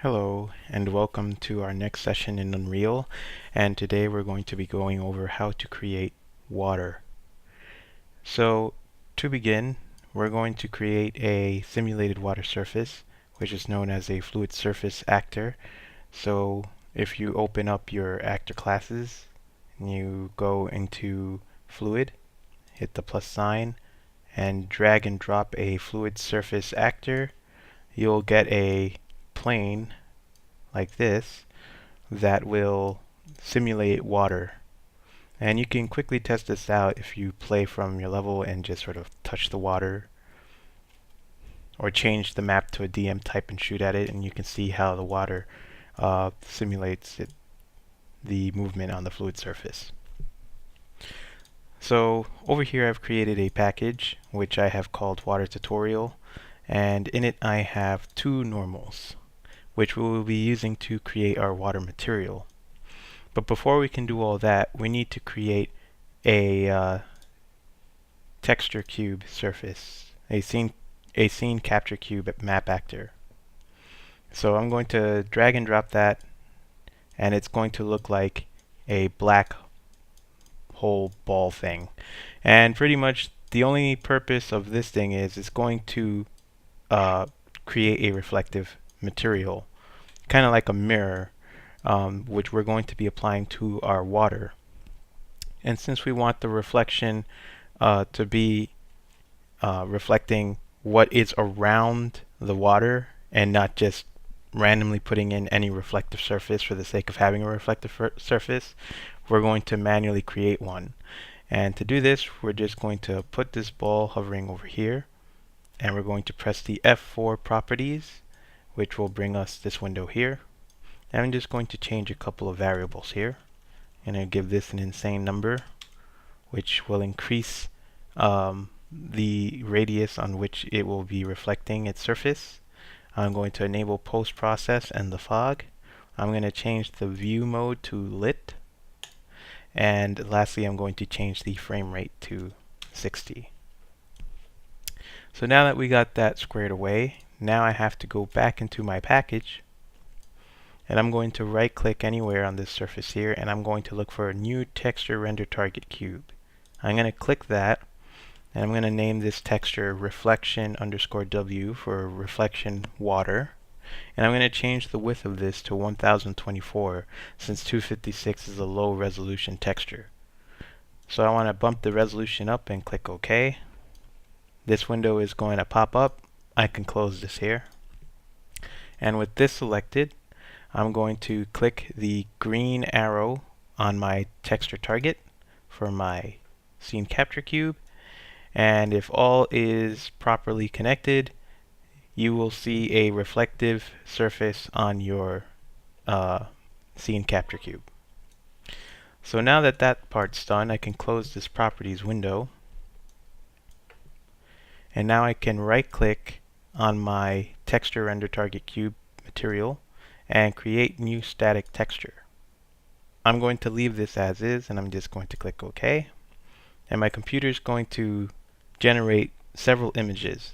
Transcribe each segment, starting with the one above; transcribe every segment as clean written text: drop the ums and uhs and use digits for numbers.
Hello and welcome to our next session in Unreal, and today we're going to be going over how to create water. So to begin, we're going to create a simulated water surface, which is known as a fluid surface actor. So if you open up your actor classes and you go into fluid, hit the plus sign and drag and drop a fluid surface actor, you'll get a plane like this that will simulate water. And you can quickly test this out if you play from your level and just sort of touch the water or change the map to a DM type and shoot at it, and you can see how the water simulates the movement on the fluid surface. So over here I've created a package which I have called water tutorial, and in it I have two normals which we will be using to create our water material. But before we can do all that, we need to create a texture cube surface, a scene capture cube map actor. So I'm going to drag and drop that, and it's going to look like a black hole ball thing. And pretty much the only purpose of this thing is it's going to create a reflective material, kind of like a mirror, which we're going to be applying to our water. And since we want the reflection to be reflecting what is around the water and not just randomly putting in any reflective surface for the sake of having a reflective surface, we're going to manually create one. And to do this, we're just going to put this ball hovering over here, and we're going to press the F4 properties, which will bring us this window here. And I'm just going to change a couple of variables here, and I'll give this an insane number, which will increase the radius on which it will be reflecting its surface. I'm going to enable post-process and the fog. I'm going to change the view mode to lit. And lastly, I'm going to change the frame rate to 60. So now that we got that squared away, now I have to go back into my package, and I'm going to right click anywhere on this surface here, and I'm going to look for a new texture render target cube. I'm going to click that, and I'm going to name this texture reflection underscore W for reflection water. And I'm going to change the width of this to 1024 since 256 is a low resolution texture. So I want to bump the resolution up and click OK. This window is going to pop up. I can close this here. And with this selected, I'm going to click the green arrow on my texture target for my scene capture cube, and if all is properly connected, you will see a reflective surface on your scene capture cube. So now that that part's done, I can close this properties window, and now I can right click on my texture render target cube material and create new static texture. I'm going to leave this as is, and I'm just going to click OK. And my computer is going to generate several images.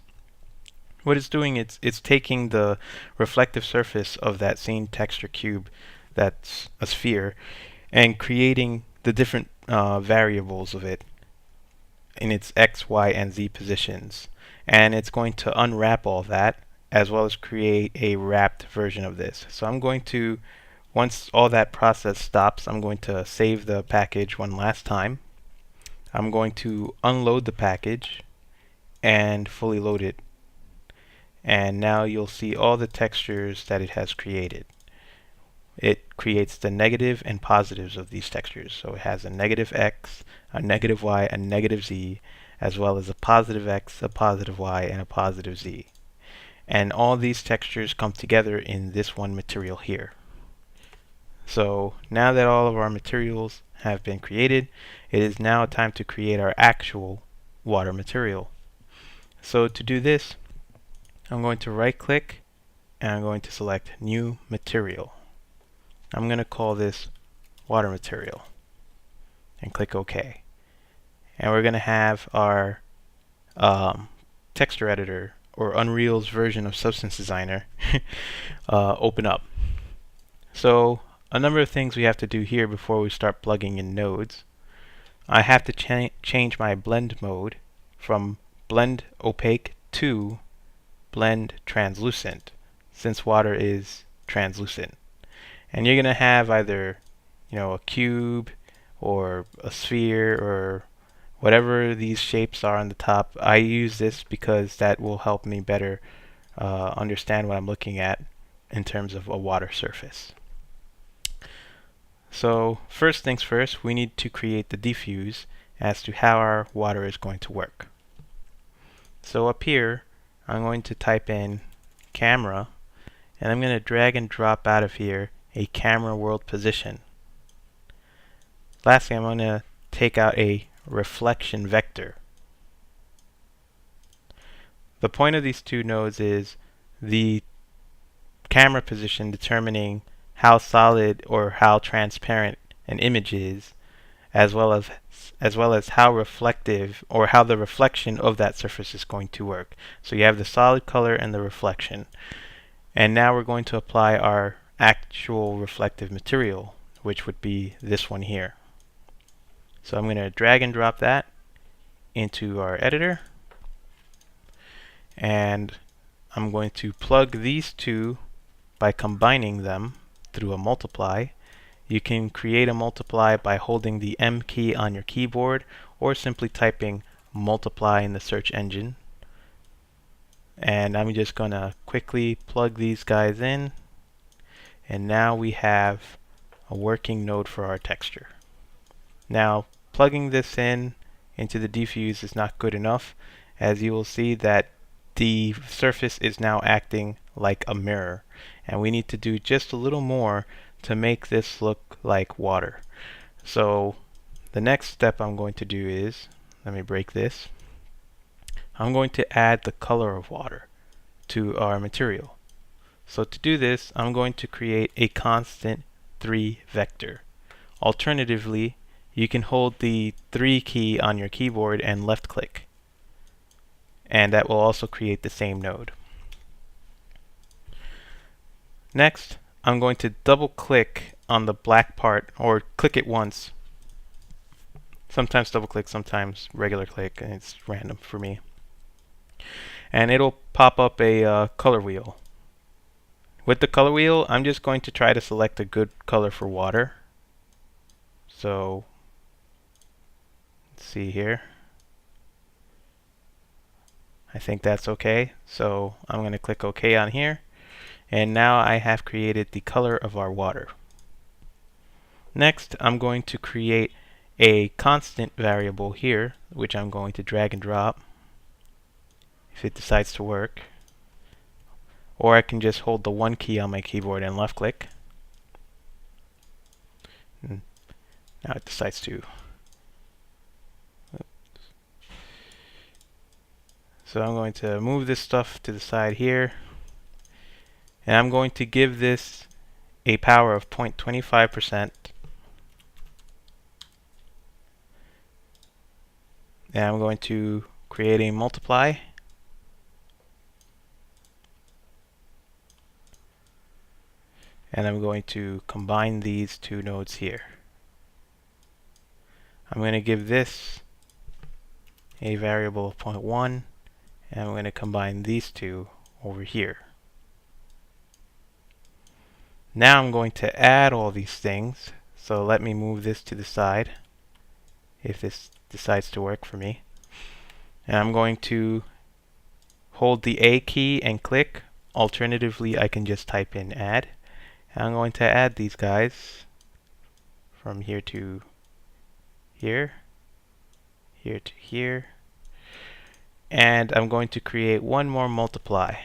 What it's doing, it's taking the reflective surface of that scene texture cube that's a sphere and creating the different variables of it in its X, Y, and Z positions. And it's going to unwrap all that as well as create a wrapped version of this. So I'm going to, once all that process stops, I'm going to save the package one last time. I'm going to unload the package and fully load it. And now you'll see all the textures that it has created. It creates the negative and positives of these textures. So it has a negative X, a negative Y, a negative Z, as well as a positive X, a positive Y, and a positive Z. And all these textures come together in this one material here. So now that all of our materials have been created, it is now time to create our actual water material. So to do this, I'm going to right click and I'm going to select new material. I'm going to call this water material and click OK. And we're going to have our texture editor or Unreal's version of Substance Designer open up. So a number of things we have to do here before we start plugging in nodes. I have to change my blend mode from blend opaque to blend translucent, since water is translucent. And you're going to have either, a cube or a sphere or whatever these shapes are on the top. I use this because that will help me better understand what I'm looking at in terms of a water surface. So first things first, we need to create the diffuse as to how our water is going to work. So up here, I'm going to type in camera, and I'm going to drag and drop out of here a camera world position. Lastly, I'm going to take out a reflection vector. The point of these two nodes is the camera position determining how solid or how transparent an image is, as well as how reflective or how the reflection of that surface is going to work. So you have the solid color and the reflection. And now we're going to apply our actual reflective material, which would be this one here. So I'm going to drag and drop that into our editor, and I'm going to plug these two by combining them through a multiply. You can create a multiply by holding the M key on your keyboard or simply typing multiply in the search engine. And I'm just going to quickly plug these guys in, and now we have a working node for our texture. Now plugging this into the diffuse is not good enough, as you will see that the surface is now acting like a mirror, and we need to do just a little more to make this look like water. So the next step I'm going to do is, let me break this, I'm going to add the color of water to our material. So to do this, I'm going to create a constant 3 vector. Alternatively, you can hold the 3 key on your keyboard and left click, and that will also create the same node. Next, I'm going to double click on the black part, or click it once. Sometimes double click, sometimes regular click, and it's random for me. And it'll pop up a color wheel. With the color wheel, I'm just going to try to select a good color for water. So let's see here. I think that's okay. So I'm going to click OK on here. And now I have created the color of our water. Next, I'm going to create a constant variable here, which I'm going to drag and drop if it decides to work. Or I can just hold the 1 key on my keyboard and left click. And now it decides to. So I'm going to move this stuff to the side here. And I'm going to give this a power of 0.25%. And I'm going to create a multiply. And I'm going to combine these two nodes here. I'm going to give this a variable of 0.1, and I'm going to combine these two over here. Now I'm going to add all these things, so let me move this to the side if this decides to work for me. And I'm going to hold the A key and click. Alternatively, I can just type in add. And I'm going to add these guys from here to here, here to here, and I'm going to create one more multiply.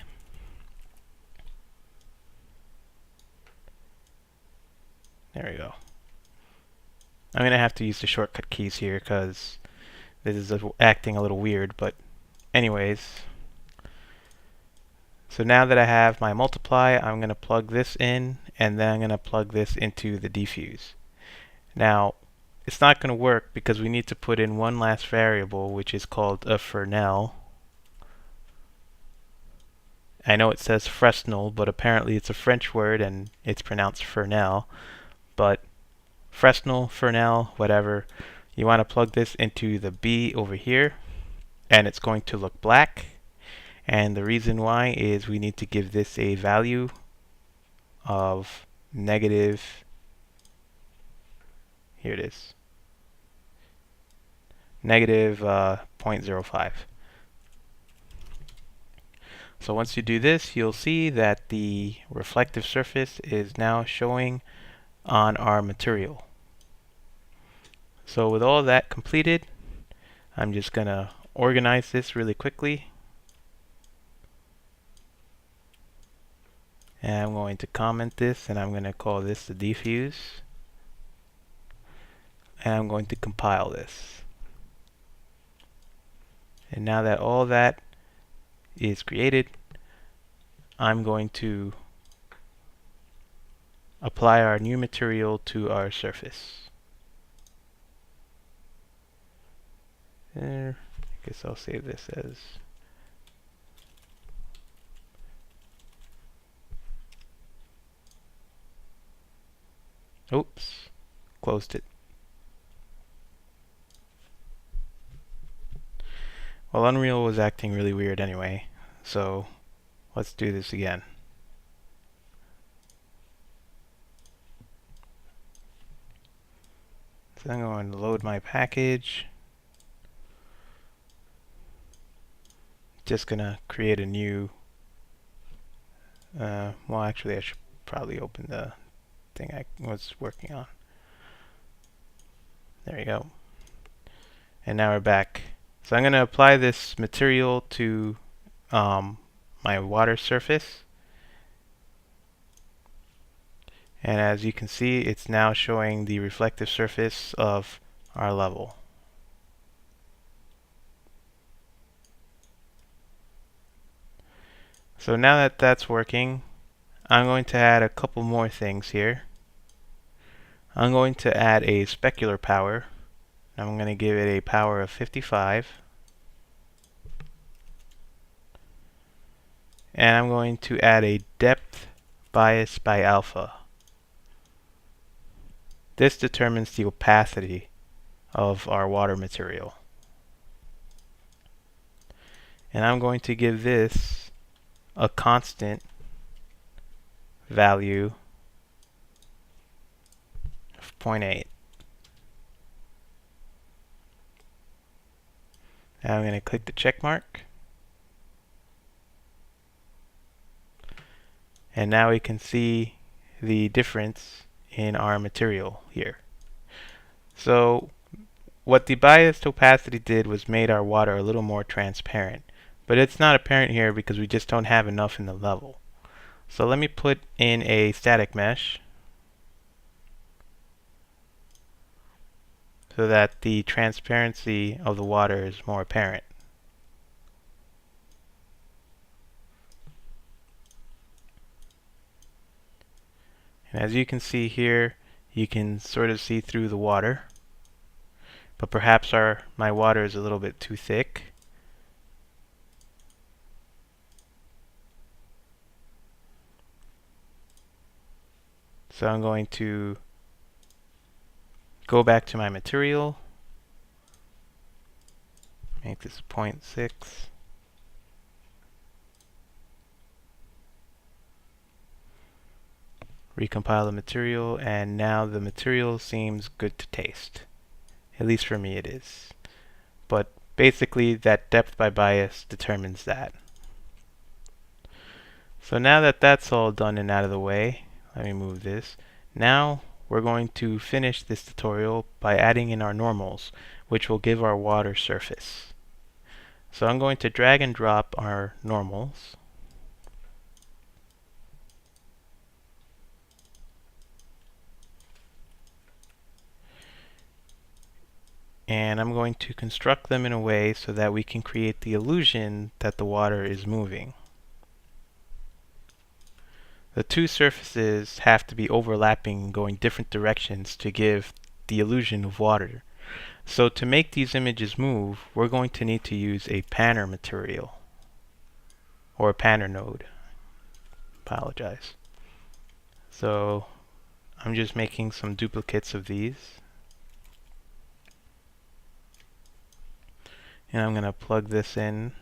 There we go. I'm going to have to use the shortcut keys here because this is acting a little weird, but anyways. So now that I have my multiply, I'm going to plug this in, and then I'm going to plug this into the diffuse. Now, it's not going to work because we need to put in one last variable, which is called a Fresnel. I know it says Fresnel, but apparently it's a French word and it's pronounced Fresnel. But Fresnel, Fresnel, whatever. You want to plug this into the B over here, and it's going to look black. And the reason why is we need to give this a value of negative, here it is, negative 0.05. So once you do this, you'll see that the reflective surface is now showing on our material. So with all that completed, I'm just going to organize this really quickly. And I'm going to comment this, and I'm going to call this the diffuse. And I'm going to compile this. And now that all that is created, I'm going to apply our new material to our surface. There. I guess I'll save this as oops, closed it. Well, Unreal was acting really weird anyway, so let's do this again. So I'm going to load my package. Just gonna create a new, well actually I should probably open the thing I was working on. There you go. And now we're back. So I'm going to apply this material to my water surface. And as you can see, it's now showing the reflective surface of our level. So now that that's working, I'm going to add a couple more things here. I'm going to add a specular power. I'm going to give it a power of 55. And I'm going to add a depth bias by alpha. This determines the opacity of our water material. And I'm going to give this a constant value of 0.8. Now I'm going to click the check mark. And now we can see the difference in our material here. So what the biased opacity did was made our water a little more transparent. But it's not apparent here because we just don't have enough in the level. So let me put in a static mesh so that the transparency of the water is more apparent. And as you can see here, you can sort of see through the water, but perhaps my water is a little bit too thick. So I'm going to go back to my material, make this 0.6. Recompile the material, and now the material seems good to taste. At least for me it is. But basically that depth by bias determines that. So now that that's all done and out of the way, let me move this. Now we're going to finish this tutorial by adding in our normals, which will give our water surface. So I'm going to drag and drop our normals. And I'm going to construct them in a way so that we can create the illusion that the water is moving. The two surfaces have to be overlapping and going different directions to give the illusion of water. So to make these images move, we're going to need to use a panner material, or a panner node. Apologize. So I'm just making some duplicates of these. And I'm going to plug this in.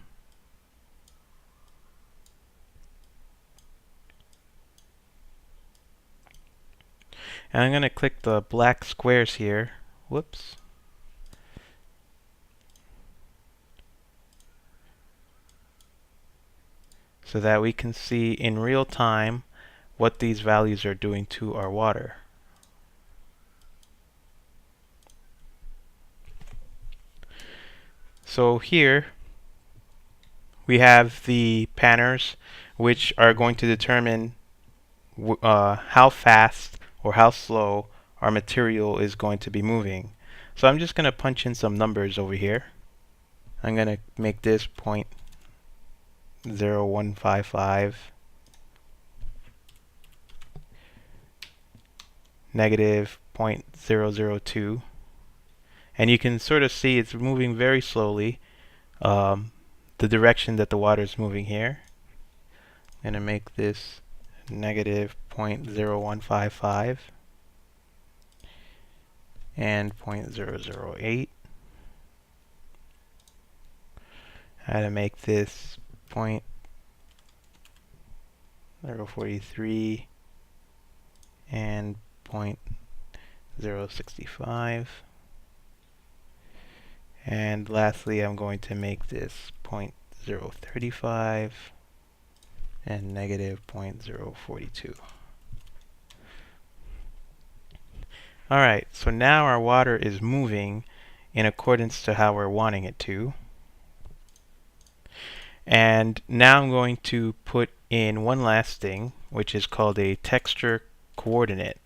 And I'm going to click the black squares here. Whoops. So that we can see in real time what these values are doing to our water. So here we have the panners, which are going to determine how fast or how slow our material is going to be moving. So I'm just going to punch in some numbers over here. I'm going to make this 0.0155, negative 0.002, and you can sort of see it's moving very slowly, the direction that the water is moving here. I'm going to make this negative 0.0155 and 0.008. How to make this 0.043 and 0.065. And lastly, I'm going to make this 0.035 and negative 0.042. Alright, so now our water is moving in accordance to how we're wanting it to. And now I'm going to put in one last thing, which is called a texture coordinate.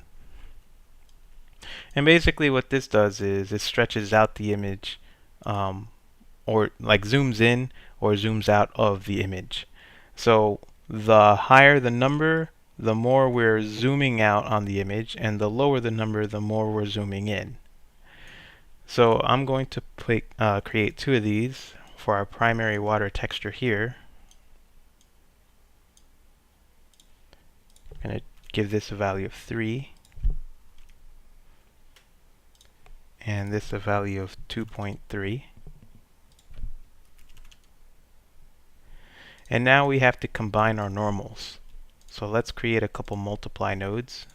And basically what this does is it stretches out the image, or like zooms in or zooms out of the image. So the higher the number, the more we're zooming out on the image, and the lower the number, the more we're zooming in. So I'm going to create two of these for our primary water texture here. I'm going to give this a value of 3, and this a value of 2.3. And now we have to combine our normals. So let's create a couple multiply nodes.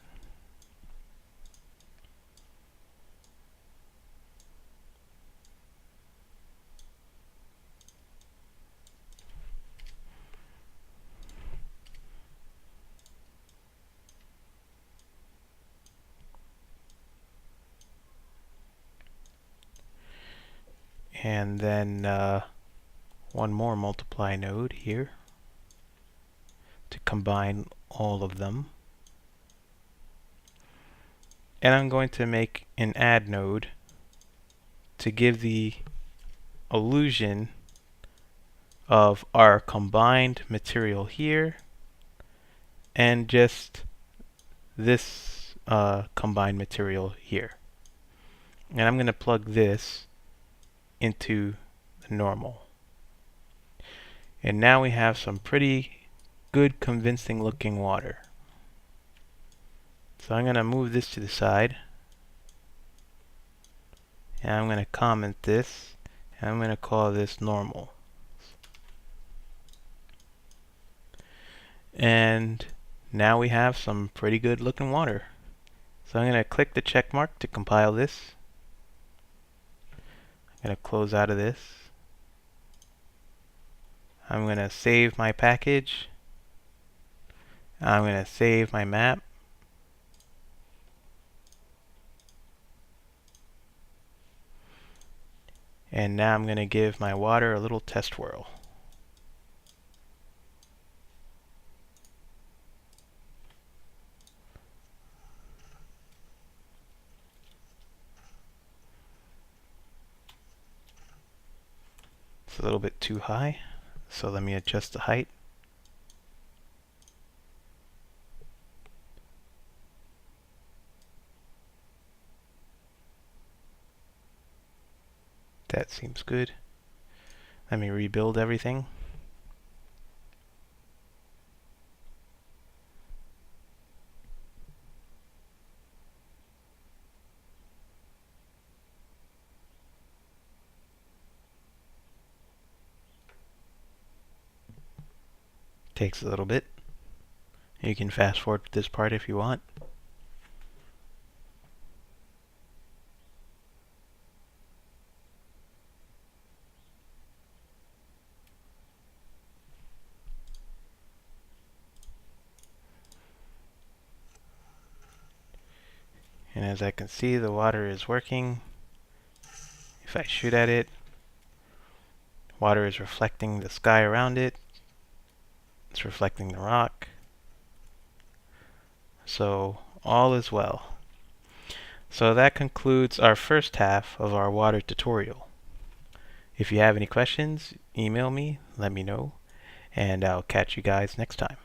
And then one more multiply node here to combine all of them. And I'm going to make an add node to give the illusion of our combined material here and just this combined material here. And I'm going to plug this into the normal. And now we have some pretty good convincing looking water. So I'm going to move this to the side, and I'm going to comment this, and I'm going to call this normal. And now we have some pretty good looking water. So I'm going to click the check mark to compile this. I'm going to close out of this. I'm going to save my package. I'm going to save my map. And now I'm going to give my water a little test whirl. It's a little bit too high, so let me adjust the height. That seems good. Let me rebuild everything. Takes a little bit. You can fast forward this part if you want. And as I can see, the water is working. If I shoot at it, water is reflecting the sky around it. It's reflecting the rock. So all is well. So that concludes our first half of our water tutorial. If you have any questions, email me, let me know, and I'll catch you guys next time.